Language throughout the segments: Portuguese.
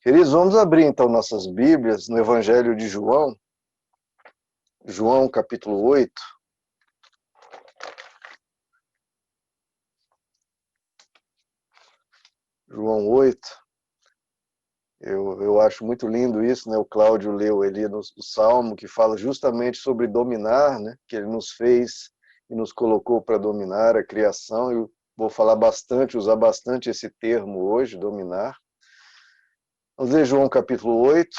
Queridos, vamos abrir então nossas Bíblias no Evangelho de João, João capítulo 8. João 8. Eu acho muito lindo isso, né? O Cláudio leu ali no Salmo, que fala justamente sobre dominar, né? Que ele nos fez e nos colocou para dominar a criação. Eu vou falar bastante, usar bastante esse termo hoje, dominar. Vamos ler João capítulo 8.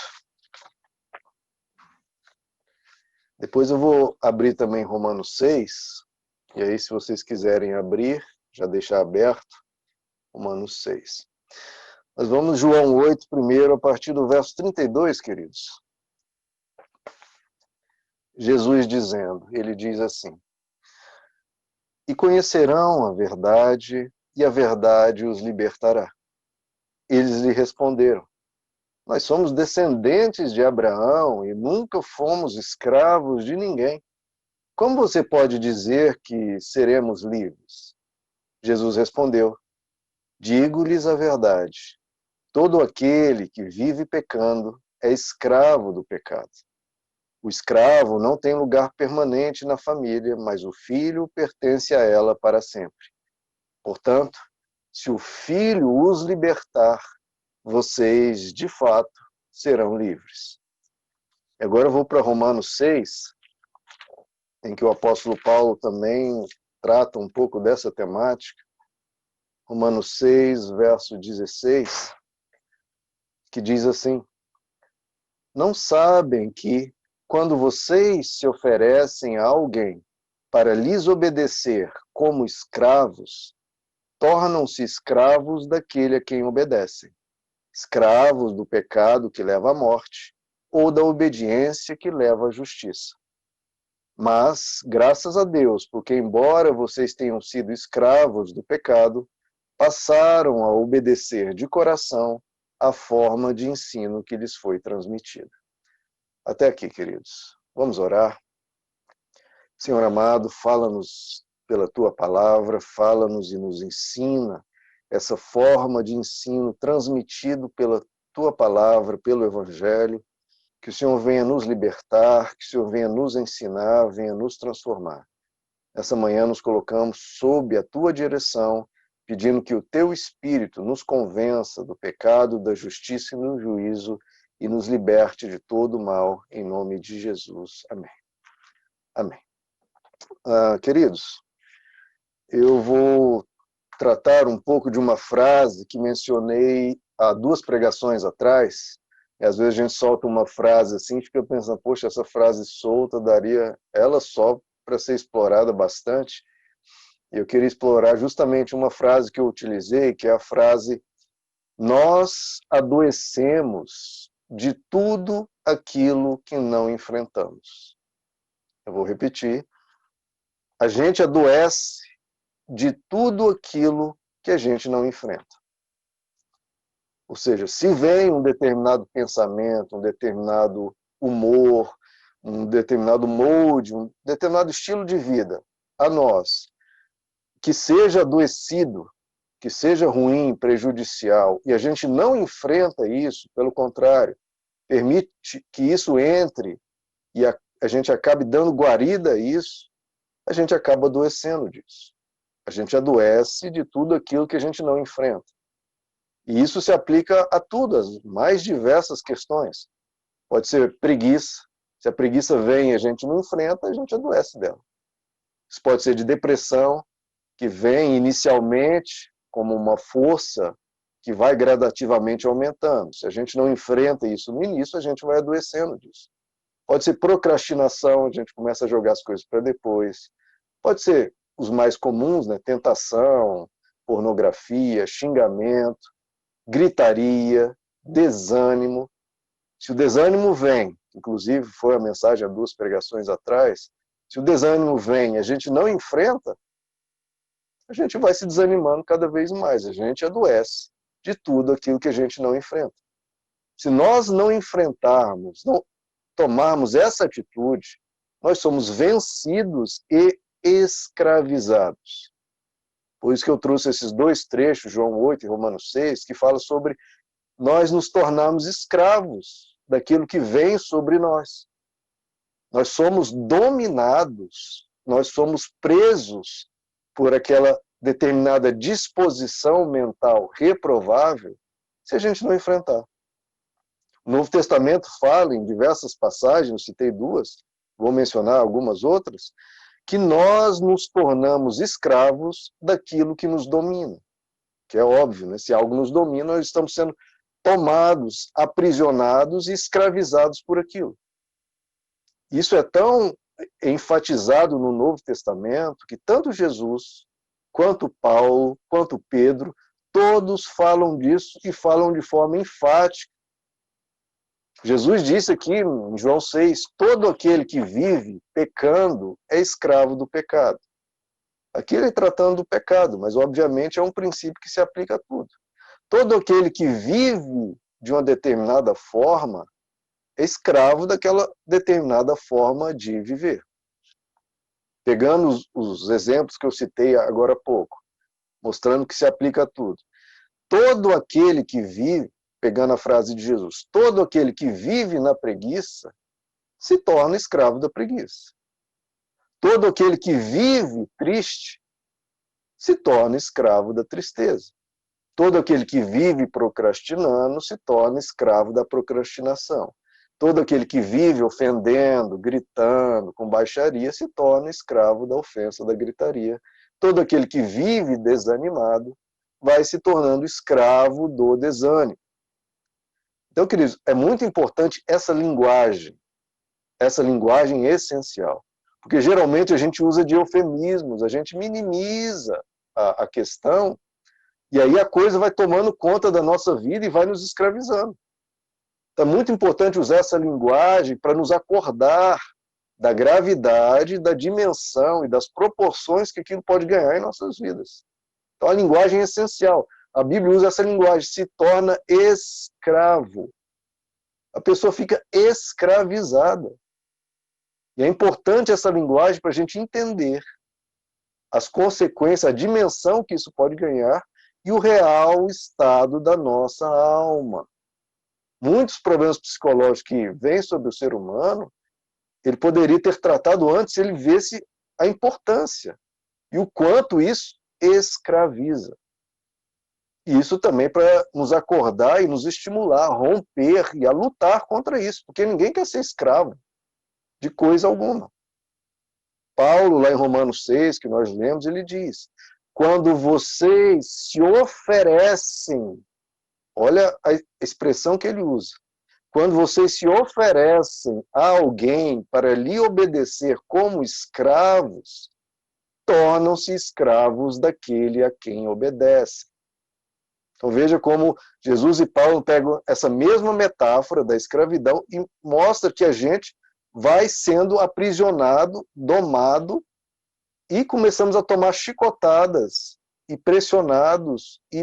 Depois eu vou abrir também Romanos 6. E aí, se vocês quiserem abrir, já deixar aberto, Romanos 6. Nós vamos João 8 primeiro, a partir do verso 32, queridos. Jesus dizendo, ele diz assim: E conhecerão a verdade, e a verdade os libertará. Eles lhe responderam: Nós somos descendentes de Abraão e nunca fomos escravos de ninguém. Como você pode dizer que seremos livres? Jesus respondeu: Digo-lhes a verdade. Todo aquele que vive pecando é escravo do pecado. O escravo não tem lugar permanente na família, mas o filho pertence a ela para sempre. Portanto, se o filho os libertar, vocês, de fato, serão livres. Agora eu vou para Romanos 6, em que o apóstolo Paulo também trata um pouco dessa temática. Romanos 6, verso 16, que diz assim: Não sabem que, quando vocês se oferecem a alguém para lhes obedecer como escravos, tornam-se escravos daquele a quem obedecem, escravos do pecado que leva à morte, ou da obediência que leva à justiça. Mas, graças a Deus, porque embora vocês tenham sido escravos do pecado, passaram a obedecer de coração a forma de ensino que lhes foi transmitida. Até aqui, queridos. Vamos orar. Senhor amado, fala-nos pela Tua palavra, fala-nos e nos ensina essa forma de ensino transmitido pela Tua palavra, pelo Evangelho. Que o Senhor venha nos libertar, que o Senhor venha nos ensinar, venha nos transformar. Essa manhã nos colocamos sob a Tua direção, pedindo que o Teu Espírito nos convença do pecado, da justiça e do juízo e nos liberte de todo o mal, em nome de Jesus. Amém. Amém. Queridos, eu vou tratar um pouco de uma frase que mencionei há 2 pregações atrás. E às vezes a gente solta uma frase assim e fica pensando, poxa, essa frase solta daria ela só para ser explorada bastante. E eu queria explorar justamente uma frase que eu utilizei, que é a frase: nós adoecemos de tudo aquilo que não enfrentamos. Eu vou repetir. A gente adoece de tudo aquilo que a gente não enfrenta. Ou seja, se vem um determinado pensamento, um determinado humor, um determinado molde, um determinado estilo de vida a nós, que seja adoecido, que seja ruim, prejudicial, e a gente não enfrenta isso, pelo contrário, permite que isso entre e a gente acabe dando guarida a isso, a gente acaba adoecendo disso. A gente adoece de tudo aquilo que a gente não enfrenta. E isso se aplica a tudo, as mais diversas questões. Pode ser preguiça. Se a preguiça vem e a gente não enfrenta, a gente adoece dela. Isso pode ser de depressão, que vem inicialmente como uma força que vai gradativamente aumentando. Se a gente não enfrenta isso no início, a gente vai adoecendo disso. Pode ser procrastinação, a gente começa a jogar as coisas para depois. Pode ser os mais comuns, né? Tentação, pornografia, xingamento, gritaria, desânimo. Se o desânimo vem, inclusive foi a mensagem há 2 pregações atrás, se o desânimo vem e a gente não enfrenta, a gente vai se desanimando cada vez mais, a gente adoece de tudo aquilo que a gente não enfrenta. Se nós não enfrentarmos, não tomarmos essa atitude, nós somos vencidos e escravizados. Por isso que eu trouxe esses 2 trechos, João 8 e Romanos 6, que falam sobre nós nos tornamos escravos daquilo que vem sobre nós. Nós somos dominados, nós somos presos por aquela determinada disposição mental reprovável se a gente não enfrentar. O Novo Testamento fala em diversas passagens, eu citei duas, vou mencionar algumas outras, que nós nos tornamos escravos daquilo que nos domina. Que é óbvio, né? Se algo nos domina, nós estamos sendo tomados, aprisionados e escravizados por aquilo. Isso é tão enfatizado no Novo Testamento que tanto Jesus, quanto Paulo, quanto Pedro, todos falam disso e falam de forma enfática. Jesus disse aqui em João 6, todo aquele que vive pecando é escravo do pecado. Aqui ele tratando do pecado, mas obviamente é um princípio que se aplica a tudo. Todo aquele que vive de uma determinada forma é escravo daquela determinada forma de viver. Pegando os exemplos que eu citei agora há pouco, mostrando que se aplica a tudo. Todo aquele que vive, pegando a frase de Jesus, todo aquele que vive na preguiça se torna escravo da preguiça. Todo aquele que vive triste se torna escravo da tristeza. Todo aquele que vive procrastinando se torna escravo da procrastinação. Todo aquele que vive ofendendo, gritando, com baixaria, se torna escravo da ofensa, da gritaria. Todo aquele que vive desanimado vai se tornando escravo do desânimo. Então, queridos, é muito importante essa linguagem essencial. Porque geralmente a gente usa de eufemismos, a gente minimiza a questão, e aí a coisa vai tomando conta da nossa vida e vai nos escravizando. Então é muito importante usar essa linguagem para nos acordar da gravidade, da dimensão e das proporções que aquilo pode ganhar em nossas vidas. Então a linguagem é essencial. A Bíblia usa essa linguagem, se torna escravo. A pessoa fica escravizada. E é importante essa linguagem para a gente entender as consequências, a dimensão que isso pode ganhar e o real estado da nossa alma. Muitos problemas psicológicos que vêm sobre o ser humano, ele poderia ter tratado antes se ele visse a importância e o quanto isso escraviza. E isso também para nos acordar e nos estimular a romper e a lutar contra isso, porque ninguém quer ser escravo de coisa alguma. Paulo, lá em Romanos 6, que nós lemos, ele diz, quando vocês se oferecem, olha a expressão que ele usa, quando vocês se oferecem a alguém para lhe obedecer como escravos, tornam-se escravos daquele a quem obedecem. Então veja como Jesus e Paulo pegam essa mesma metáfora da escravidão e mostra que a gente vai sendo aprisionado, domado, e começamos a tomar chicotadas e pressionados e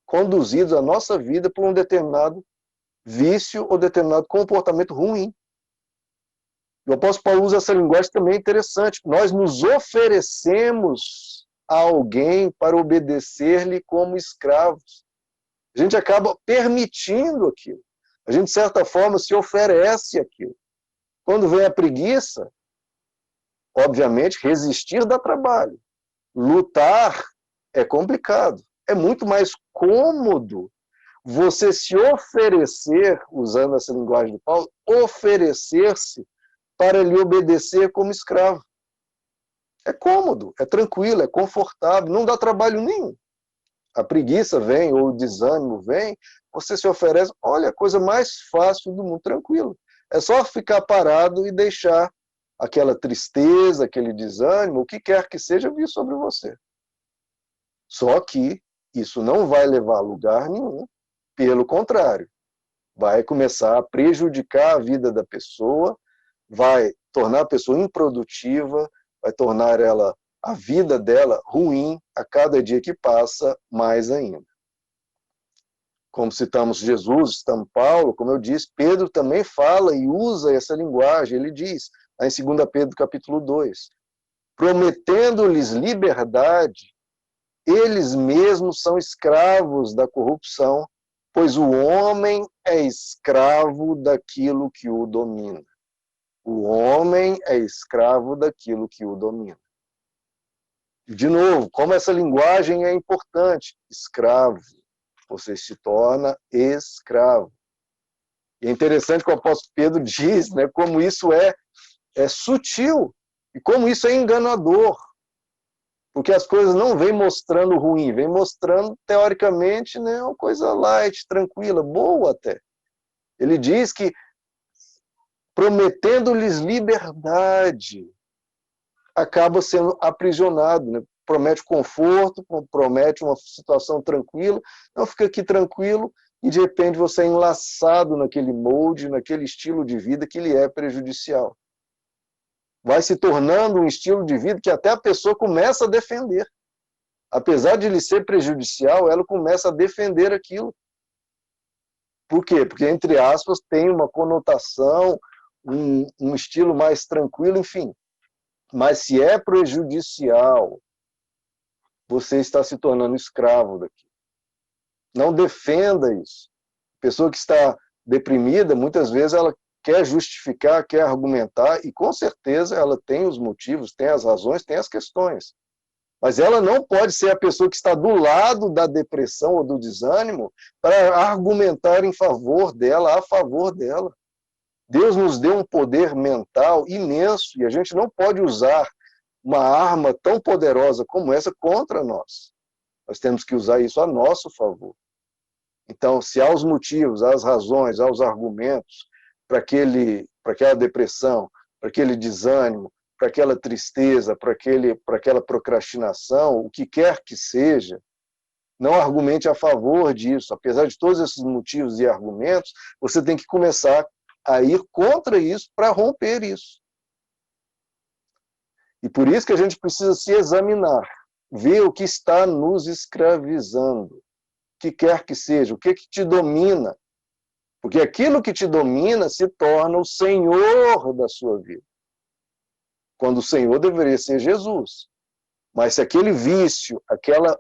conduzidos a nossa vida por um determinado vício ou determinado comportamento ruim. O apóstolo Paulo usa essa linguagem também interessante. Nós nos oferecemos a alguém para obedecer-lhe como escravos. A gente acaba permitindo aquilo. A gente, de certa forma, se oferece aquilo. Quando vem a preguiça, obviamente, resistir dá trabalho. Lutar é complicado. É muito mais cômodo você se oferecer, usando essa linguagem de Paulo, oferecer-se para lhe obedecer como escravo. É cômodo, é tranquilo, é confortável, não dá trabalho nenhum. A preguiça vem, ou o desânimo vem, você se oferece, olha, a coisa mais fácil do mundo, tranquilo. É só ficar parado e deixar aquela tristeza, aquele desânimo, o que quer que seja, vir sobre você. Só que isso não vai levar a lugar nenhum, pelo contrário, vai começar a prejudicar a vida da pessoa, vai tornar a pessoa improdutiva, vai tornar a vida dela ruim a cada dia que passa, mais ainda. Como citamos Jesus, citamos Paulo, como eu disse, Pedro também fala e usa essa linguagem. Ele diz, lá em 2 Pedro capítulo 2, prometendo-lhes liberdade, eles mesmos são escravos da corrupção pois o homem é escravo daquilo que o domina. O homem é escravo daquilo que o domina. De novo, como essa linguagem é importante. Escravo. Você se torna escravo. E é interessante que o apóstolo Pedro diz, né, como isso é sutil e como isso é enganador. Porque as coisas não vêm mostrando ruim, vêm mostrando, teoricamente, né, uma coisa light, tranquila, boa até. Ele diz que, prometendo-lhes liberdade, acaba sendo aprisionado, né? Promete conforto, promete uma situação tranquila, não fica aqui tranquilo, e de repente você é enlaçado naquele molde, naquele estilo de vida que lhe é prejudicial. Vai se tornando um estilo de vida que até a pessoa começa a defender. Apesar de lhe ser prejudicial, ela começa a defender aquilo. Por quê? Porque, entre aspas, tem uma conotação, um estilo mais tranquilo, enfim. Mas se é prejudicial, você está se tornando escravo daquilo. Não defenda isso. A pessoa que está deprimida, muitas vezes ela quer justificar, quer argumentar, e com certeza ela tem os motivos, tem as razões, tem as questões. Mas ela não pode ser a pessoa que está do lado da depressão ou do desânimo para argumentar em favor dela, a favor dela. Deus nos deu um poder mental imenso e a gente não pode usar uma arma tão poderosa como essa contra nós. Nós temos que usar isso a nosso favor. Então, se há os motivos, há as razões, há os argumentos para aquela depressão, para aquele desânimo, para aquela tristeza, para aquela procrastinação, o que quer que seja, não argumente a favor disso. Apesar de todos esses motivos e argumentos, você tem que começar a ir contra isso para romper isso. E por isso que a gente precisa se examinar, ver o que está nos escravizando, o que quer que seja, o que te domina. Porque aquilo que te domina se torna o Senhor da sua vida. Quando o Senhor deveria ser Jesus. Mas se aquele vício,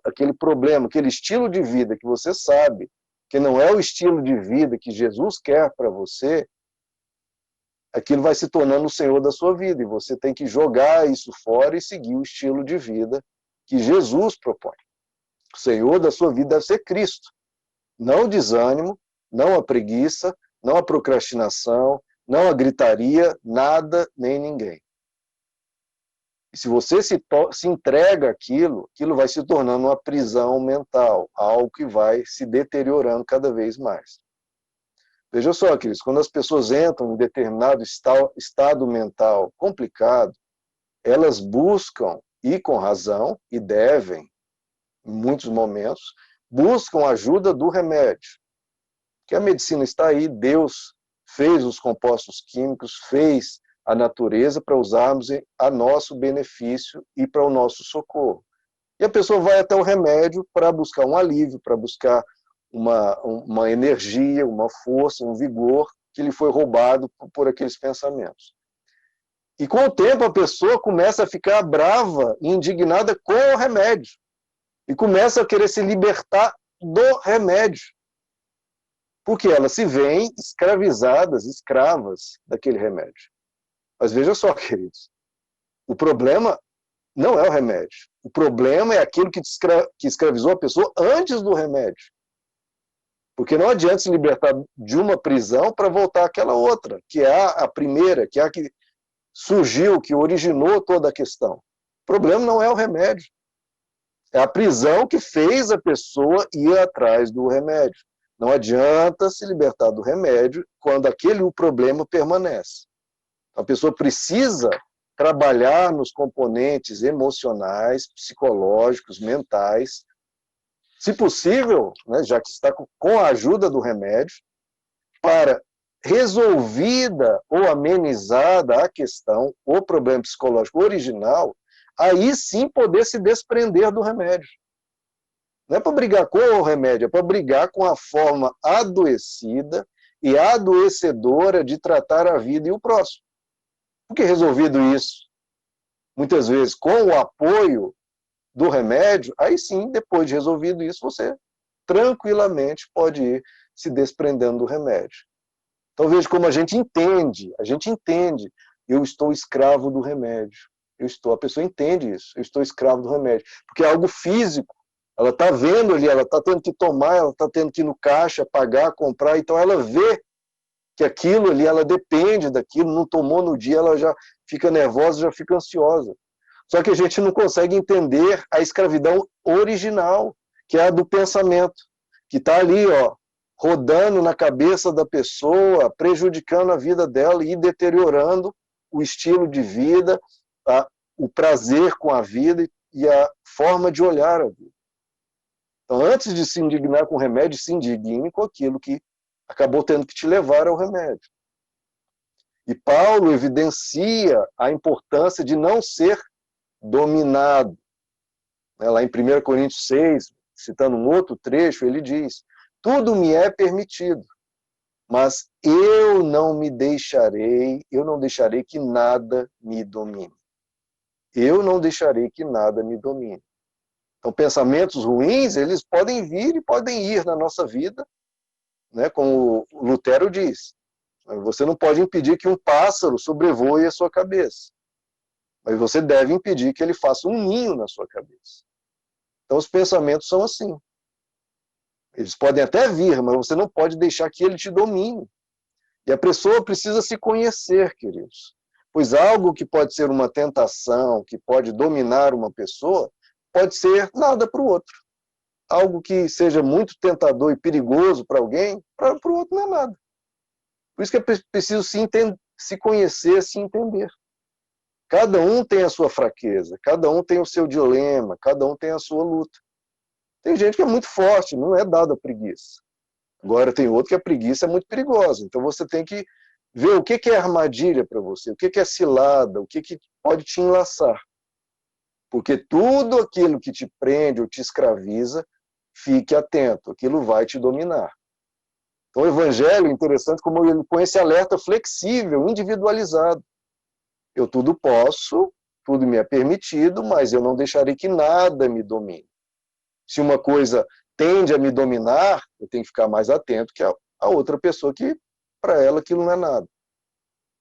aquele problema, aquele estilo de vida que você sabe que não é o estilo de vida que Jesus quer para você, aquilo vai se tornando o Senhor da sua vida. E você tem que jogar isso fora e seguir o estilo de vida que Jesus propõe. O Senhor da sua vida deve ser Cristo. Não o desânimo, não a preguiça, não a procrastinação, não a gritaria, nada nem ninguém. E se você se entrega àquilo, aquilo vai se tornando uma prisão mental, algo que vai se deteriorando cada vez mais. Veja só, queridos, quando as pessoas entram em determinado estado mental complicado, elas buscam, e com razão, e devem, em muitos momentos, buscam a ajuda do remédio. Que a medicina está aí, Deus fez os compostos químicos, fez a natureza para usarmos a nosso benefício e para o nosso socorro. E a pessoa vai até o remédio para buscar um alívio, para buscar uma energia, uma força, um vigor que lhe foi roubado por aqueles pensamentos. E com o tempo a pessoa começa a ficar brava e indignada com o remédio. E começa a querer se libertar do remédio. Porque elas se veem escravizadas, escravas daquele remédio. Mas veja só, queridos, o problema não é o remédio. O problema é aquilo que escravizou a pessoa antes do remédio. Porque não adianta se libertar de uma prisão para voltar àquela outra, que é a primeira, que é a que surgiu, que originou toda a questão. O problema não é o remédio. É a prisão que fez a pessoa ir atrás do remédio. Não adianta se libertar do remédio quando o problema permanece. A pessoa precisa trabalhar nos componentes emocionais, psicológicos, mentais, se possível, né, já que está com a ajuda do remédio, para resolvida ou amenizada a questão, o problema psicológico original, aí sim poder se desprender do remédio. Não é para brigar com o remédio, é para brigar com a forma adoecida e adoecedora de tratar a vida e o próximo. Porque resolvido isso, muitas vezes com o apoio do remédio, aí sim, depois de resolvido isso, você tranquilamente pode ir se desprendendo do remédio. Então veja como a gente entende, eu estou escravo do remédio. A pessoa entende isso, eu estou escravo do remédio. Porque é algo físico, ela está vendo ali, ela está tendo que tomar, ela está tendo que ir no caixa, pagar, comprar, então ela vê que aquilo ali, ela depende daquilo, não tomou no dia, ela já fica nervosa, já fica ansiosa. Só que a gente não consegue entender a escravidão original, que é a do pensamento, que está ali, ó, rodando na cabeça da pessoa, prejudicando a vida dela e deteriorando o estilo de vida, o prazer com a vida e a forma de olhar a vida. Então, antes de se indignar com o remédio, se indigne com aquilo que acabou tendo que te levar ao remédio. E Paulo evidencia a importância de não ser dominado. Lá em 1 Coríntios 6, citando um outro trecho, ele diz: tudo me é permitido, mas eu não deixarei que nada me domine. Eu não deixarei que nada me domine. Então, pensamentos ruins, eles podem vir e podem ir na nossa vida, né? Como o Lutero diz, você não pode impedir que um pássaro sobrevoe a sua cabeça, mas você deve impedir que ele faça um ninho na sua cabeça. Então, os pensamentos são assim. Eles podem até vir, mas você não pode deixar que ele te domine. E a pessoa precisa se conhecer, queridos. Pois algo que pode ser uma tentação, que pode dominar uma pessoa, pode ser nada para o outro. Algo que seja muito tentador e perigoso para alguém, para o outro não é nada. Por isso que é preciso se conhecer, se entender. Cada um tem a sua fraqueza, cada um tem o seu dilema, cada um tem a sua luta. Tem gente que é muito forte, não é dada a preguiça. Agora tem outro que a preguiça é muito perigosa. Então você tem que ver o que é armadilha para você, o que é cilada, o que pode te enlaçar. Porque tudo aquilo que te prende ou te escraviza, fique atento, aquilo vai te dominar. Então o Evangelho é interessante como ele põe esse alerta flexível, individualizado. Eu tudo posso, tudo me é permitido, mas eu não deixarei que nada me domine. Se uma coisa tende a me dominar, eu tenho que ficar mais atento que a outra pessoa que, para ela, aquilo não é nada.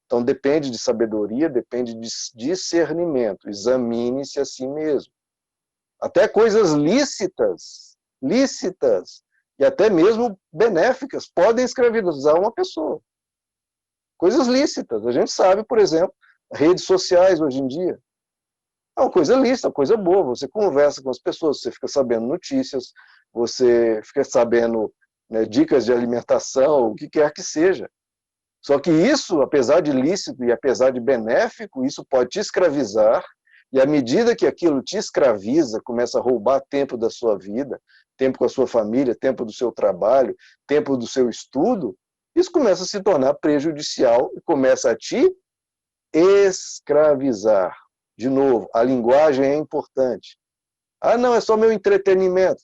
Então depende de sabedoria, depende de discernimento. Examine-se a si mesmo. Até coisas lícitas e até mesmo benéficas podem escravizar uma pessoa. Coisas lícitas. A gente sabe, por exemplo, redes sociais hoje em dia. É uma coisa lícita, uma coisa boa. Você conversa com as pessoas, você fica sabendo notícias, você fica sabendo, né, dicas de alimentação, o que quer que seja. Só que isso, apesar de lícito e apesar de benéfico, isso pode te escravizar, e à medida que aquilo te escraviza, começa a roubar tempo da sua vida, tempo com a sua família, tempo do seu trabalho, tempo do seu estudo, isso começa a se tornar prejudicial e começa a te escravizar. De novo, a linguagem é importante. Ah, não, é só meu entretenimento.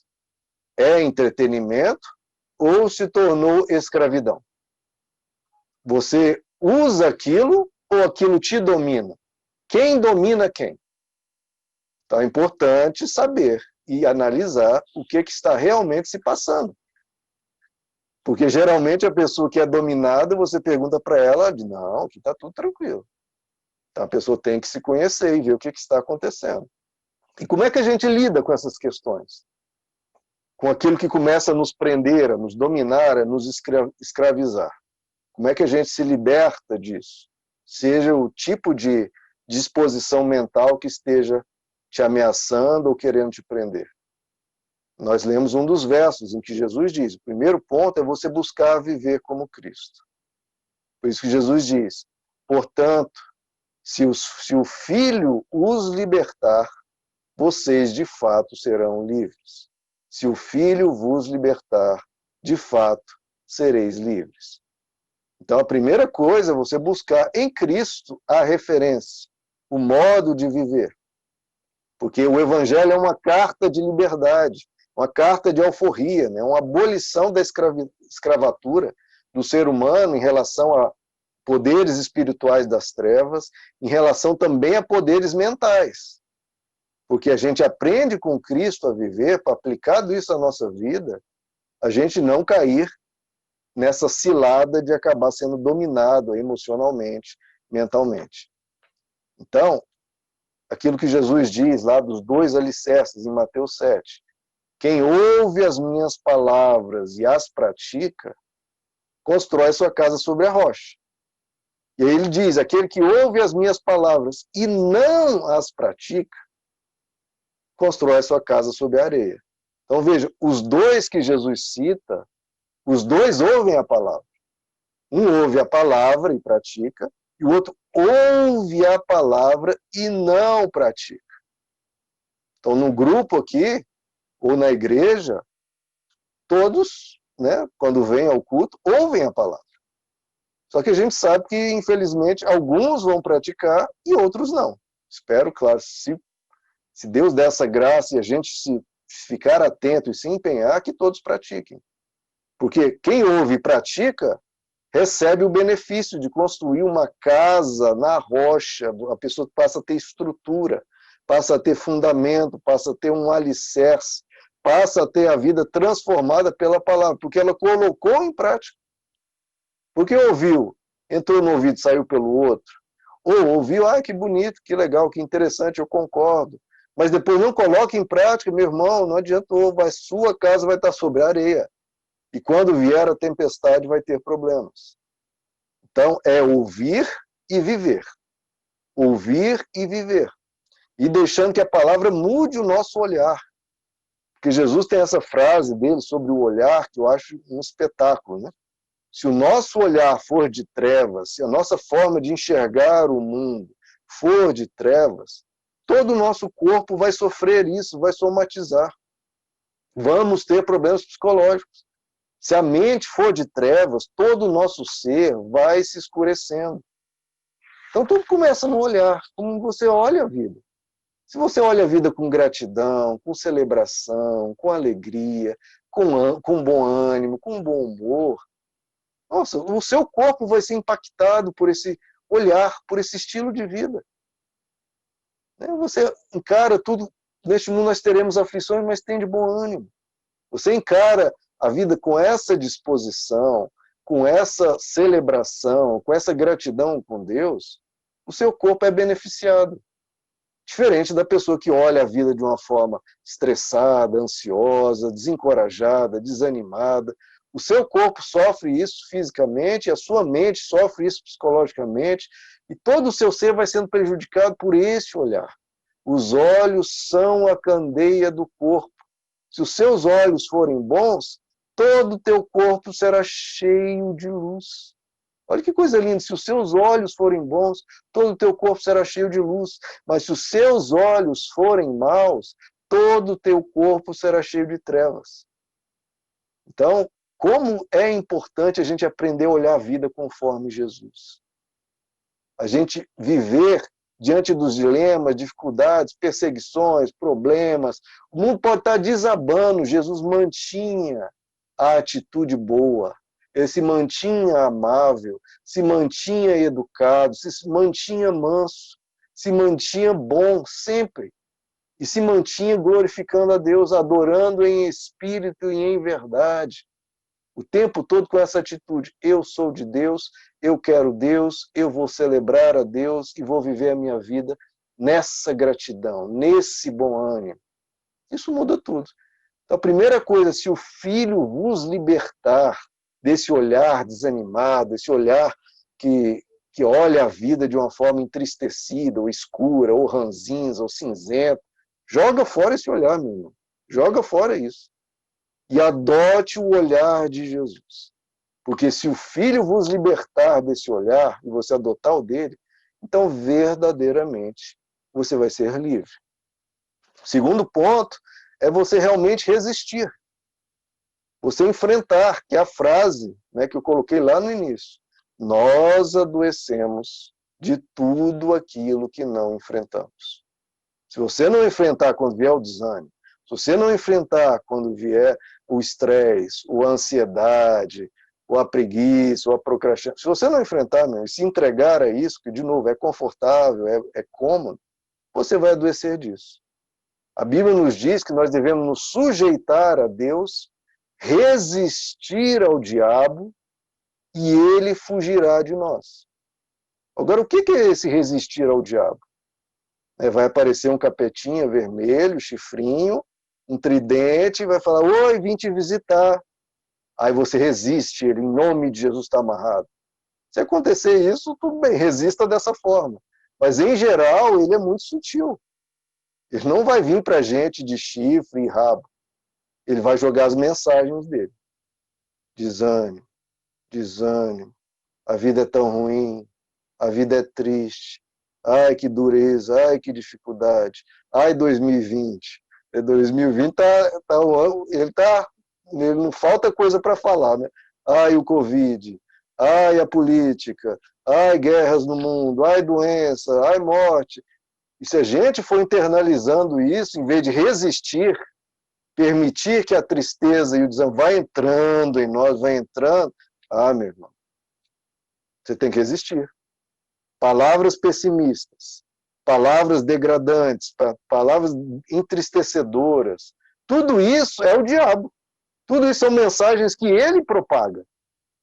É entretenimento ou se tornou escravidão? Você usa aquilo ou aquilo te domina? Quem domina quem? Então é importante saber e analisar o que está realmente se passando. Porque geralmente a pessoa que é dominada, você pergunta para ela, diz, não, aqui está tudo tranquilo. Então a pessoa tem que se conhecer e ver o que está acontecendo. E como é que a gente lida com essas questões? Com aquilo que começa a nos prender, a nos dominar, a nos escravizar. Como é que a gente se liberta disso? Seja o tipo de disposição mental que esteja te ameaçando ou querendo te prender. Nós lemos um dos versos em que Jesus diz, o primeiro ponto é você buscar viver como Cristo. Por isso que Jesus diz, portanto, se o Filho os libertar, vocês de fato serão livres. Se o Filho vos libertar, de fato sereis livres. Então a primeira coisa é você buscar em Cristo a referência, o modo de viver. Porque o Evangelho é uma carta de liberdade, uma carta de alforria, né? Uma abolição da escravatura do ser humano em relação a poderes espirituais das trevas, em relação também a poderes mentais. Porque a gente aprende com Cristo a viver, para aplicar isso à nossa vida, a gente não cair nessa cilada de acabar sendo dominado emocionalmente, mentalmente. Então, aquilo que Jesus diz lá dos 2 alicerces em Mateus 7, quem ouve as minhas palavras e as pratica, constrói sua casa sobre a rocha. E aí ele diz, aquele que ouve as minhas palavras e não as pratica, constrói sua casa sobre a areia. Então veja, os 2 que Jesus cita, os 2 ouvem a palavra. Um ouve a palavra e pratica, e o outro ouve a palavra e não pratica. Então no grupo aqui, ou na igreja, todos, né, quando vêm ao culto, ouvem a palavra. Só que a gente sabe que, infelizmente, alguns vão praticar e outros não. Espero, claro, se Deus der essa graça e a gente se ficar atento e se empenhar, que todos pratiquem. Porque quem ouve e pratica, recebe o benefício de construir uma casa na rocha, a pessoa passa a ter estrutura, passa a ter fundamento, passa a ter um alicerce, passa a ter a vida transformada pela palavra, porque ela colocou em prática. Porque ouviu, entrou no ouvido e saiu pelo outro. Ou ouviu, que bonito, que legal, que interessante, eu concordo. Mas depois não coloca em prática, meu irmão, não adiantou, a sua casa vai estar sobre a areia. E quando vier a tempestade, vai ter problemas. Então, é ouvir e viver. Ouvir e viver. E deixando que a palavra mude o nosso olhar. Porque Jesus tem essa frase dele sobre o olhar, que eu acho um espetáculo, né? Se o nosso olhar for de trevas, se a nossa forma de enxergar o mundo for de trevas, todo o nosso corpo vai sofrer isso, vai somatizar. Vamos ter problemas psicológicos. Se a mente for de trevas, todo o nosso ser vai se escurecendo. Então tudo começa no olhar, como você olha a vida. Se você olha a vida com gratidão, com celebração, com alegria, com bom ânimo, com bom humor, nossa, o seu corpo vai ser impactado por esse olhar, por esse estilo de vida. Você encara tudo, neste mundo nós teremos aflições, mas tem de bom ânimo. Você encara a vida com essa disposição, com essa celebração, com essa gratidão com Deus, o seu corpo é beneficiado. Diferente da pessoa que olha a vida de uma forma estressada, ansiosa, desencorajada, desanimada. O seu corpo sofre isso fisicamente, a sua mente sofre isso psicologicamente, e todo o seu ser vai sendo prejudicado por esse olhar. Os olhos são a candeia do corpo. Se os seus olhos forem bons, todo o teu corpo será cheio de luz. Olha que coisa linda, se os seus olhos forem bons, todo o teu corpo será cheio de luz. Mas se os seus olhos forem maus, todo o teu corpo será cheio de trevas. Então, como é importante a gente aprender a olhar a vida conforme Jesus. A gente viver diante dos dilemas, dificuldades, perseguições, problemas. O mundo pode estar desabando, Jesus mantinha a atitude boa. Ele se mantinha amável, se mantinha educado, se mantinha manso, se mantinha bom sempre. E se mantinha glorificando a Deus, adorando em espírito e em verdade. O tempo todo com essa atitude, eu sou de Deus, eu quero Deus, eu vou celebrar a Deus e vou viver a minha vida nessa gratidão, nesse bom ânimo. Isso muda tudo. Então, a primeira coisa, se o Filho vos libertar desse olhar desanimado, esse olhar que olha a vida de uma forma entristecida, ou escura, ou ranzinza, ou cinzenta, joga fora esse olhar, meu irmão. Joga fora isso. E adote o olhar de Jesus. Porque se o Filho vos libertar desse olhar, e você adotar o dele, então verdadeiramente você vai ser livre. O segundo ponto é você realmente resistir. Você enfrentar, que é a frase, né, que eu coloquei lá no início. Nós adoecemos de tudo aquilo que não enfrentamos. Se você não enfrentar quando vier o desânimo, se você não enfrentar quando vier o estresse, a ansiedade, ou a preguiça, ou a procrastinação, se você não enfrentar, e se entregar a isso, que de novo é confortável, é cômodo, você vai adoecer disso. A Bíblia nos diz que nós devemos nos sujeitar a Deus resistir ao diabo e ele fugirá de nós. Agora, o que é esse resistir ao diabo? Vai aparecer um capetinha vermelho, chifrinho, um tridente, e vai falar, oi, vim te visitar. Aí você resiste, ele, em nome de Jesus, está amarrado. Se acontecer isso, tudo bem, resista dessa forma. Mas, em geral, ele é muito sutil. Ele não vai vir para a gente de chifre e rabo. Ele vai jogar as mensagens dele. Desânimo, desânimo, a vida é tão ruim, a vida é triste, ai que dureza, ai que dificuldade, ai 2020. 2020 ele não falta coisa para falar, né? Ai o Covid, ai a política, ai guerras no mundo, ai doença, ai morte. E se a gente for internalizando isso, em vez de resistir, permitir que a tristeza e o desânimo vai entrando em nós, vai entrando, meu irmão, você tem que resistir. Palavras pessimistas, palavras degradantes, palavras entristecedoras, tudo isso é o diabo. Tudo isso são mensagens que ele propaga.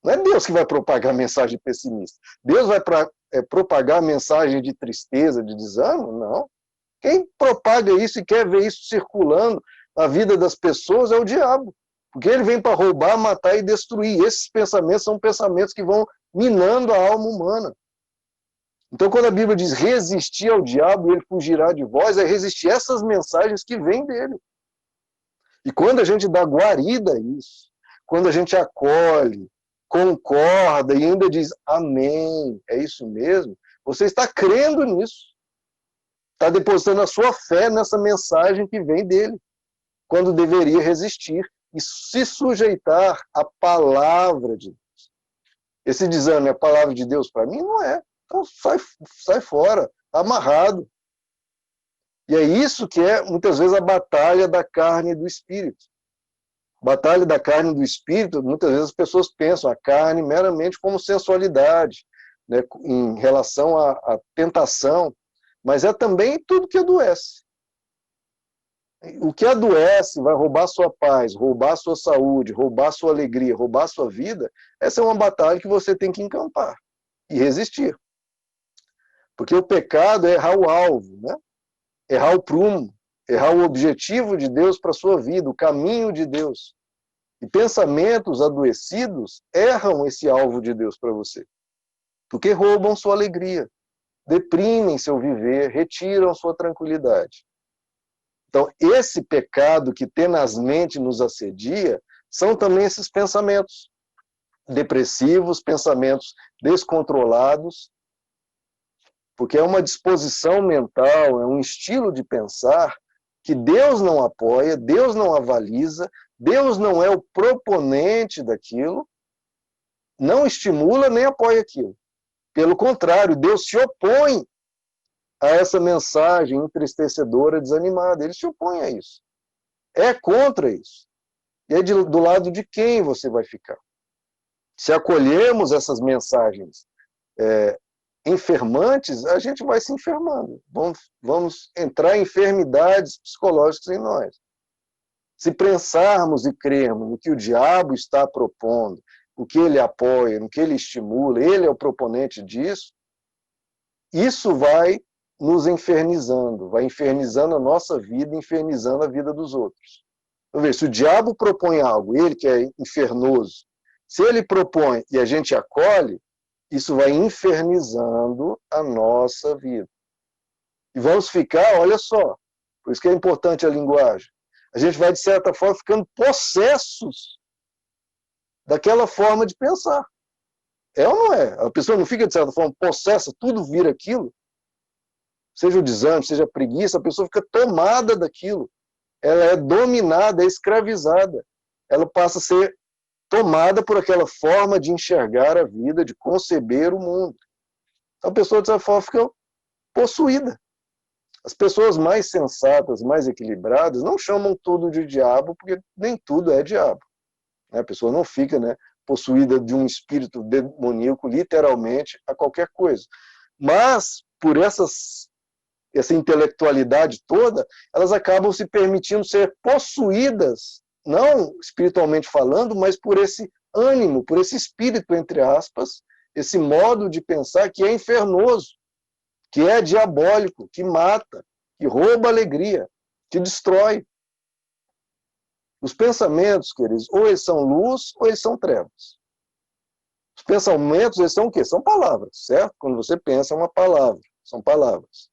Não é Deus que vai propagar a mensagem pessimista. Deus vai propagar a mensagem de tristeza, de desânimo? Não. Quem propaga isso e quer ver isso circulando na vida das pessoas é o diabo. Porque ele vem para roubar, matar e destruir. Esses pensamentos são pensamentos que vão minando a alma humana. Então, quando a Bíblia diz resistir ao diabo e ele fugirá de vós, é resistir a essas mensagens que vêm dele. E quando a gente dá guarida a isso, quando a gente acolhe, concorda e ainda diz amém, é isso mesmo, você está crendo nisso. Está depositando a sua fé nessa mensagem que vem dele, quando deveria resistir e se sujeitar à palavra de Deus. Esse desânimo é a palavra de Deus para mim? Não é. Então sai fora, está amarrado. E é isso que é, muitas vezes, a batalha da carne e do espírito. Batalha da carne e do espírito, muitas vezes as pessoas pensam a carne meramente como sensualidade, né, em relação à tentação, mas é também tudo que adoece. O que adoece vai roubar sua paz, roubar sua saúde, roubar sua alegria, roubar sua vida, essa é uma batalha que você tem que encampar e resistir. Porque o pecado é errar o alvo, né? Errar o prumo, errar o objetivo de Deus para a sua vida, o caminho de Deus. E pensamentos adoecidos erram esse alvo de Deus para você. Porque roubam sua alegria, deprimem seu viver, retiram sua tranquilidade. Então, esse pecado que tenazmente nos assedia são também esses pensamentos depressivos, pensamentos descontrolados, porque é uma disposição mental, é um estilo de pensar que Deus não apoia, Deus não avaliza, Deus não é o proponente daquilo, não estimula nem apoia aquilo. Pelo contrário, Deus se opõe a essa mensagem entristecedora, desanimada. Ele se opõe a isso. É contra isso. E aí, do lado de quem você vai ficar? Se acolhermos essas mensagens enfermantes, a gente vai se enfermando. Vamos entrar em enfermidades psicológicas em nós. Se pensarmos e crermos no que o diabo está propondo, o que ele apoia, no que ele estimula, ele é o proponente disso, isso vai nos infernizando, vai infernizando a nossa vida, infernizando a vida dos outros. Vamos ver, se o diabo propõe algo, ele que é infernoso, se ele propõe e a gente acolhe, isso vai infernizando a nossa vida. E vamos ficar, olha só, por isso que é importante a linguagem, a gente vai, de certa forma, ficando possessos daquela forma de pensar. É ou não é? A pessoa não fica, de certa forma, possessa, tudo vira aquilo, seja o desânimo, seja a preguiça, a pessoa fica tomada daquilo. Ela é dominada, é escravizada. Ela passa a ser tomada por aquela forma de enxergar a vida, de conceber o mundo. Então a pessoa, de certa forma, fica possuída. As pessoas mais sensatas, mais equilibradas, não chamam tudo de diabo, porque nem tudo é diabo. A pessoa não fica, né, possuída de um espírito demoníaco, literalmente, a qualquer coisa. Mas, por essa intelectualidade toda, elas acabam se permitindo ser possuídas não espiritualmente falando, mas por esse ânimo, por esse espírito, entre aspas, esse modo de pensar que é infernoso, que é diabólico, que mata, que rouba a alegria, que destrói. Os pensamentos, queridos, ou eles são luz ou eles são trevas. Os pensamentos, eles são o quê? São palavras, certo? Quando você pensa, é uma palavra, são palavras.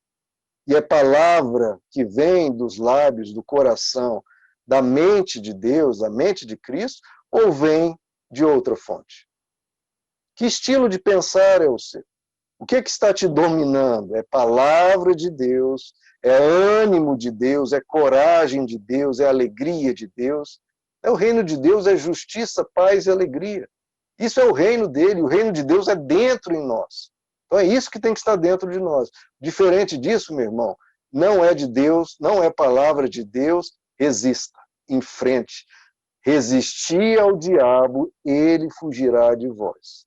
E é palavra que vem dos lábios, do coração, da mente de Deus, da mente de Cristo, ou vem de outra fonte? Que estilo de pensar é o seu? O que está te dominando? É palavra de Deus, é ânimo de Deus, é coragem de Deus, é alegria de Deus. O reino de Deus é justiça, paz e alegria. Isso é o reino dele, o reino de Deus é dentro em nós. Então é isso que tem que estar dentro de nós. Diferente disso, meu irmão, não é de Deus, não é palavra de Deus, resista, enfrente. Resistir ao diabo, ele fugirá de vós.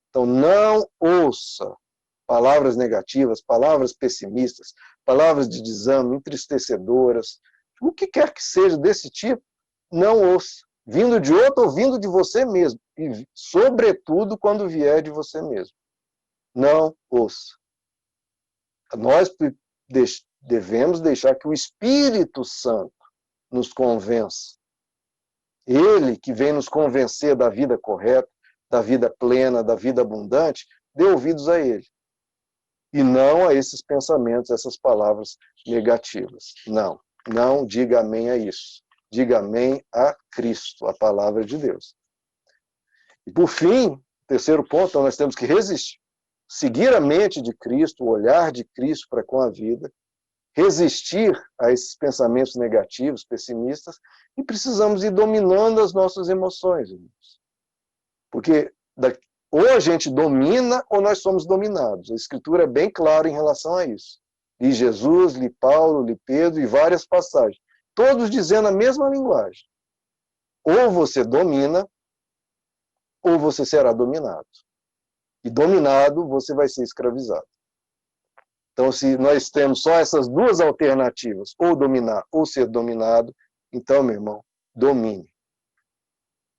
Então não ouça palavras negativas, palavras pessimistas, palavras de desânimo, entristecedoras, o que quer que seja desse tipo, não ouça. Vindo de outro ou vindo de você mesmo. E, sobretudo, quando vier de você mesmo. Não ouça. Nós devemos deixar que o Espírito Santo nos convença. Ele que vem nos convencer da vida correta, da vida plena, da vida abundante, dê ouvidos a ele. E não a esses pensamentos, essas palavras negativas. Não, não diga amém a isso. Diga amém a Cristo, a palavra de Deus. E por fim, terceiro ponto, então nós temos que resistir. Seguir a mente de Cristo, o olhar de Cristo para com a vida, resistir a esses pensamentos negativos, pessimistas, e precisamos ir dominando as nossas emoções, irmãos. Porque ou a gente domina ou nós somos dominados. A Escritura é bem clara em relação a isso. Li Jesus, li Paulo, li Pedro e várias passagens. Todos dizendo a mesma linguagem. Ou você domina, ou você será dominado. E dominado, você vai ser escravizado. Então, se nós temos só essas duas alternativas, ou dominar ou ser dominado, então, meu irmão, domine.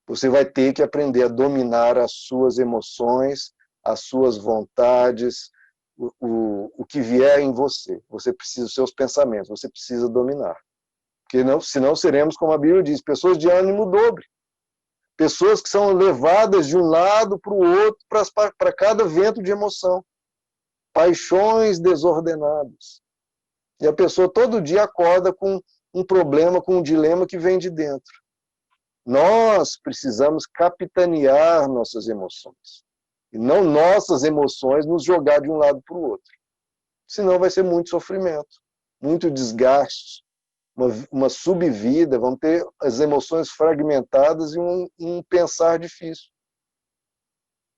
Você vai ter que aprender a dominar as suas emoções, as suas vontades, o que vier em você. Você precisa dos seus pensamentos, você precisa dominar. Porque senão seremos, como a Bíblia diz, pessoas de ânimo dobre. Pessoas que são levadas de um lado para o outro, para cada vento de emoção. Paixões desordenadas. E a pessoa todo dia acorda com um problema, com um dilema que vem de dentro. Nós precisamos capitanear nossas emoções. E não nossas emoções nos jogar de um lado para o outro. Senão vai ser muito sofrimento, muito desgaste, uma subvida, vamos ter as emoções fragmentadas e um pensar difícil.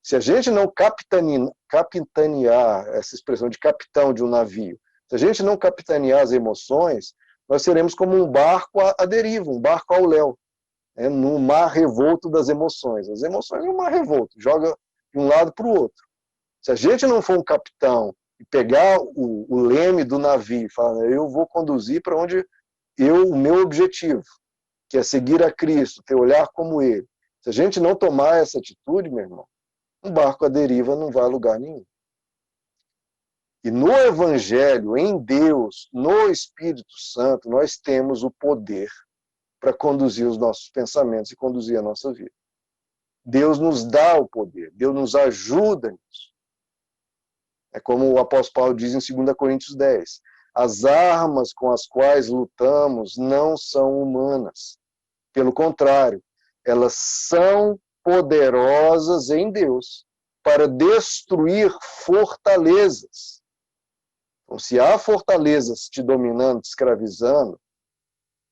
Se a gente não capitanear, essa expressão de capitão de um navio, se a gente não capitanear as emoções, nós seremos como um barco à deriva, um barco ao léu, no mar revolto das emoções. As emoções é um mar revolto, joga de um lado para o outro. Se a gente não for um capitão e pegar o leme do navio e falar, eu vou conduzir para onde o meu objetivo, que é seguir a Cristo, ter olhar como Ele. Se a gente não tomar essa atitude, meu irmão, um barco à deriva não vai a lugar nenhum. E no Evangelho, em Deus, no Espírito Santo, nós temos o poder para conduzir os nossos pensamentos e conduzir a nossa vida. Deus nos dá o poder, Deus nos ajuda nisso. É como o apóstolo Paulo diz em 2 Coríntios 10. As armas com as quais lutamos não são humanas. Pelo contrário, elas são poderosas em Deus para destruir fortalezas. Então, se há fortalezas te dominando, te escravizando,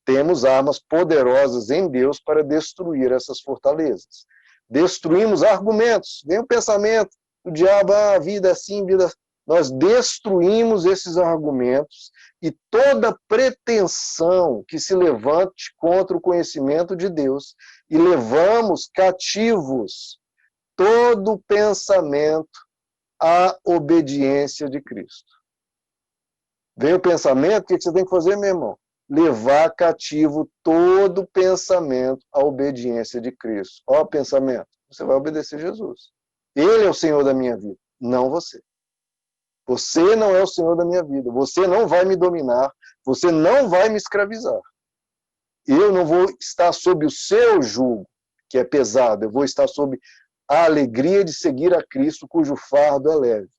temos armas poderosas em Deus para destruir essas fortalezas. Destruímos argumentos. Vem o pensamento, o diabo, a vida assim, vida assim. Nós destruímos esses argumentos e toda pretensão que se levante contra o conhecimento de Deus e levamos cativos todo pensamento à obediência de Cristo. Vem o pensamento, o que você tem que fazer, meu irmão? levar cativo todo pensamento à obediência de Cristo. Ó, pensamento, você vai obedecer Jesus. Ele é o Senhor da minha vida, não você. Você não é o Senhor da minha vida. Você não vai me dominar. Você não vai me escravizar. Eu não vou estar sob o seu jugo, que é pesado. Eu vou estar sob a alegria de seguir a Cristo, cujo fardo é leve.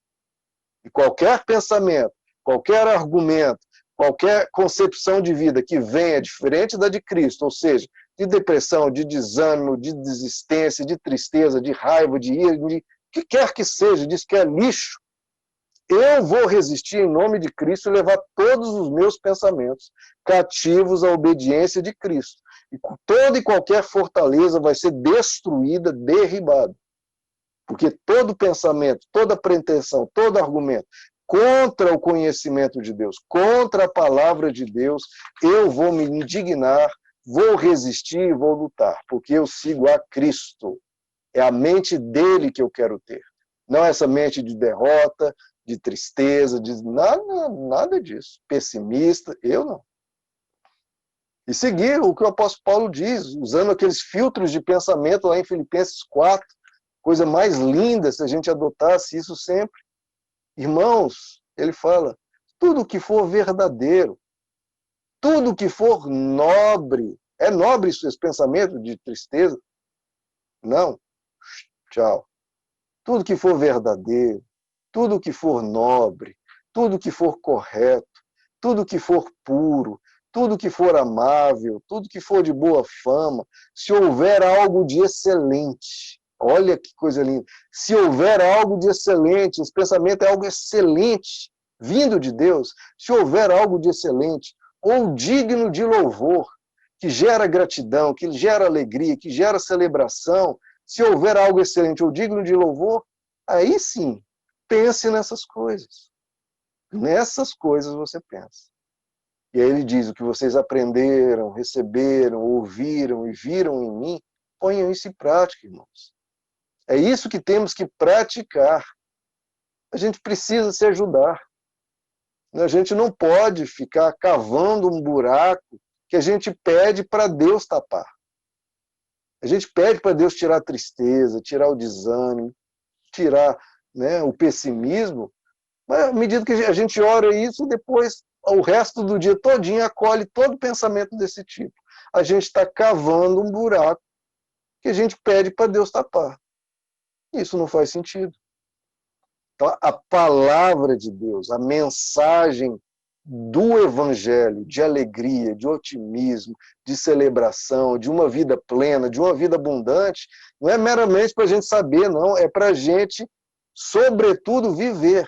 E qualquer pensamento, qualquer argumento, qualquer concepção de vida que venha diferente da de Cristo, ou seja, de depressão, de desânimo, de desistência, de tristeza, de raiva, de ira, de que quer que seja, diz que é lixo, eu vou resistir em nome de Cristo e levar todos os meus pensamentos cativos à obediência de Cristo. E toda e qualquer fortaleza vai ser destruída, derribada. Porque todo pensamento, toda pretensão, todo argumento contra o conhecimento de Deus, contra a palavra de Deus, eu vou me indignar, vou resistir e vou lutar, porque eu sigo a Cristo. É a mente dele que eu quero ter. Não essa mente de derrota, de tristeza, de nada disso. Pessimista, eu não. E seguir o que o apóstolo Paulo diz, usando aqueles filtros de pensamento lá em Filipenses 4, coisa mais linda se a gente adotasse isso sempre. Irmãos, ele fala, tudo que for verdadeiro, tudo que for nobre, é nobre esse pensamento de tristeza? Não. Tchau. Tudo que for verdadeiro, tudo que for nobre, tudo que for correto, tudo que for puro, tudo que for amável, tudo que for de boa fama, se houver algo de excelente, olha que coisa linda, se houver algo de excelente, esse pensamento é algo excelente, vindo de Deus, se houver algo de excelente, ou digno de louvor, que gera gratidão, que gera alegria, que gera celebração, se houver algo excelente ou digno de louvor, aí sim, pense nessas coisas. Nessas coisas você pensa. E aí ele diz, o que vocês aprenderam, receberam, ouviram e viram em mim, ponham isso em prática, irmãos. É isso que temos que praticar. A gente precisa se ajudar. A gente não pode ficar cavando um buraco que a gente pede para Deus tapar. A gente pede para Deus tirar a tristeza, tirar o desânimo, tirar, né, o pessimismo, mas à medida que a gente ora isso, depois o resto do dia todinho acolhe todo pensamento desse tipo. A gente está cavando um buraco que a gente pede para Deus tapar. Isso não faz sentido. Então, a palavra de Deus, a mensagem do Evangelho, de alegria, de otimismo, de celebração, de uma vida plena, de uma vida abundante, não é meramente para a gente saber, não, é para a gente, sobretudo, viver,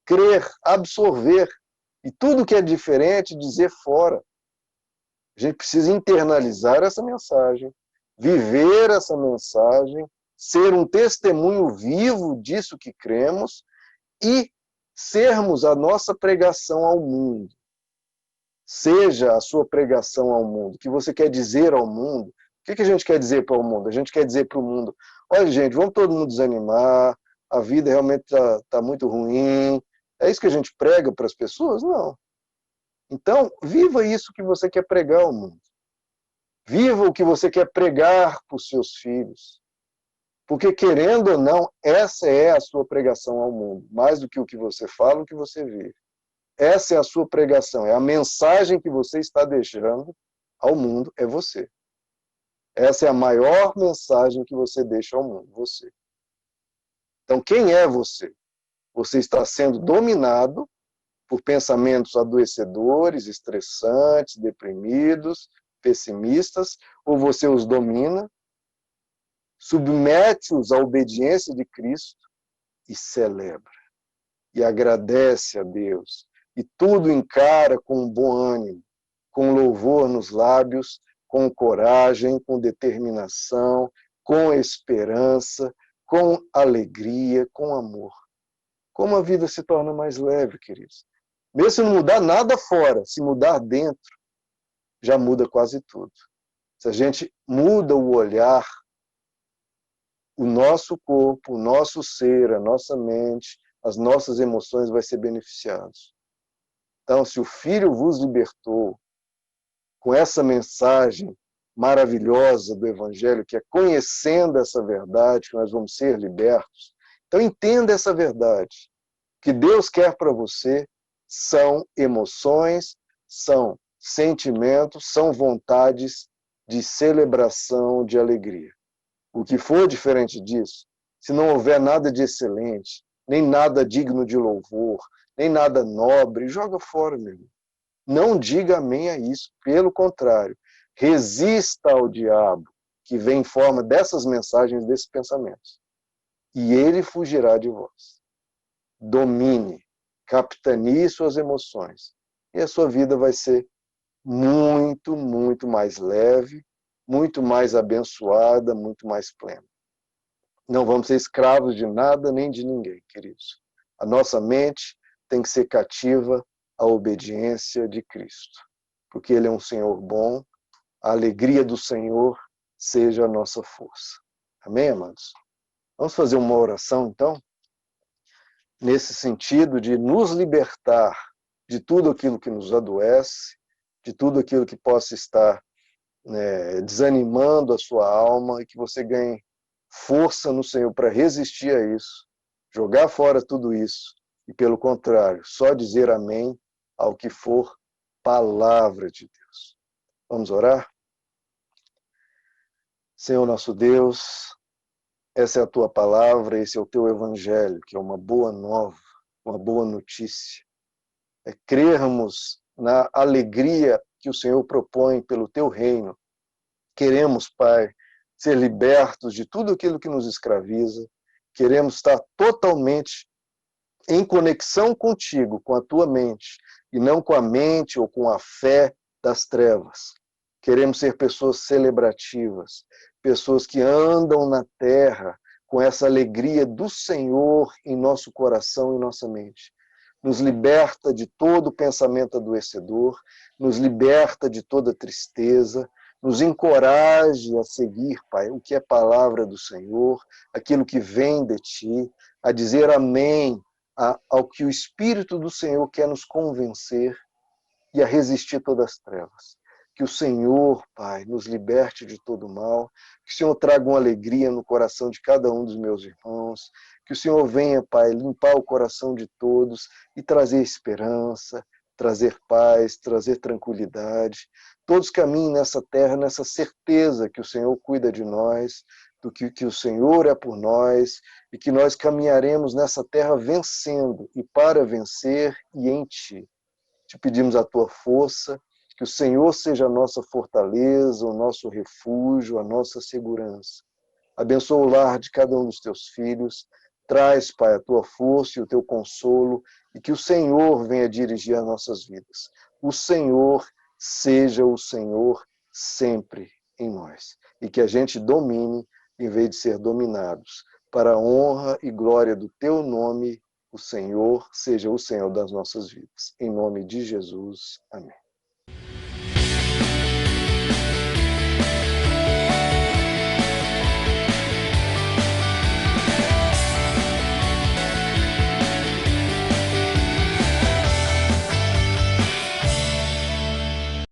crer, absorver, e tudo que é diferente, dizer fora. A gente precisa internalizar essa mensagem, viver essa mensagem, ser um testemunho vivo disso que cremos e sermos a nossa pregação ao mundo. Seja a sua pregação ao mundo, o que você quer dizer ao mundo. O que a gente quer dizer para o mundo? A gente quer dizer para o mundo, olha gente, vamos todo mundo desanimar, a vida realmente está muito ruim. É isso que a gente prega para as pessoas? Não. Então, viva isso que você quer pregar ao mundo. Viva o que você quer pregar para os seus filhos. Porque, querendo ou não, essa é a sua pregação ao mundo. Mais do que o que você fala, o que você vê. Essa é a sua pregação. É a mensagem que você está deixando ao mundo, é você. Essa é a maior mensagem que você deixa ao mundo, você. Então, quem é você? Você está sendo dominado por pensamentos adoecedores, estressantes, deprimidos, pessimistas, ou você os domina, submete-os à obediência de Cristo e celebra, e agradece a Deus, e tudo encara com bom ânimo, com louvor nos lábios, com coragem, com determinação, com esperança, com alegria, com amor. Como a vida se torna mais leve, queridos. Mesmo se não mudar nada fora, se mudar dentro, já muda quase tudo. Se a gente muda o olhar, o nosso corpo, o nosso ser, a nossa mente, as nossas emoções vai ser beneficiados. Então, se o Filho vos libertou com essa mensagem maravilhosa do Evangelho, que é conhecendo essa verdade, que nós vamos ser libertos, então entenda essa verdade. O que Deus quer para você são emoções, são sentimentos, são vontades de celebração, de alegria. O que for diferente disso, se não houver nada de excelente, nem nada digno de louvor, nem nada nobre, joga fora, meu irmão. Não diga amém a isso, pelo contrário, resista ao diabo, que vem em forma dessas mensagens, desses pensamentos, e ele fugirá de vós. Domine, capitanie suas emoções, e a sua vida vai ser muito, muito mais leve, muito mais abençoada, muito mais plena. Não vamos ser escravos de nada nem de ninguém, queridos. A nossa mente tem que ser cativa à obediência de Cristo, porque Ele é um Senhor bom, a alegria do Senhor seja a nossa força. Amém, amados? Vamos fazer uma oração, então, nesse sentido de nos libertar de tudo aquilo que nos adoece, de tudo aquilo que possa estar desanimando a sua alma, e que você ganhe força no Senhor para resistir a isso, jogar fora tudo isso, e pelo contrário, só dizer amém ao que for palavra de Deus. Vamos orar? Senhor nosso Deus, essa é a tua palavra, esse é o teu evangelho, que é uma boa nova, uma boa notícia. É crermos na alegria que o Senhor propõe pelo teu reino. Queremos, Pai, ser libertos de tudo aquilo que nos escraviza. Queremos estar totalmente em conexão contigo, com a tua mente, e não com a mente ou com a fé das trevas. Queremos ser pessoas celebrativas, pessoas que andam na terra com essa alegria do Senhor em nosso coração e nossa mente. Nos liberta de todo pensamento adoecedor, nos liberta de toda tristeza, nos encoraje a seguir, Pai, o que é palavra do Senhor, aquilo que vem de Ti, a dizer amém ao que o Espírito do Senhor quer nos convencer e a resistir todas as trevas. Que o Senhor, Pai, nos liberte de todo mal, que o Senhor traga uma alegria no coração de cada um dos meus irmãos, que o Senhor venha, Pai, limpar o coração de todos e trazer esperança, trazer paz, trazer tranquilidade. Todos caminhem nessa terra, nessa certeza que o Senhor cuida de nós, do que o Senhor é por nós, e que nós caminharemos nessa terra vencendo, e para vencer, e em Ti. Te pedimos a Tua força, que o Senhor seja a nossa fortaleza, o nosso refúgio, a nossa segurança. Abençoa o lar de cada um dos Teus filhos, traz, Pai, a Tua força e o Teu consolo, e que o Senhor venha dirigir as nossas vidas. O Senhor seja o Senhor sempre em nós, e que a gente domine em vez de ser dominados. Para a honra e glória do Teu nome, o Senhor seja o Senhor das nossas vidas. Em nome de Jesus. Amém.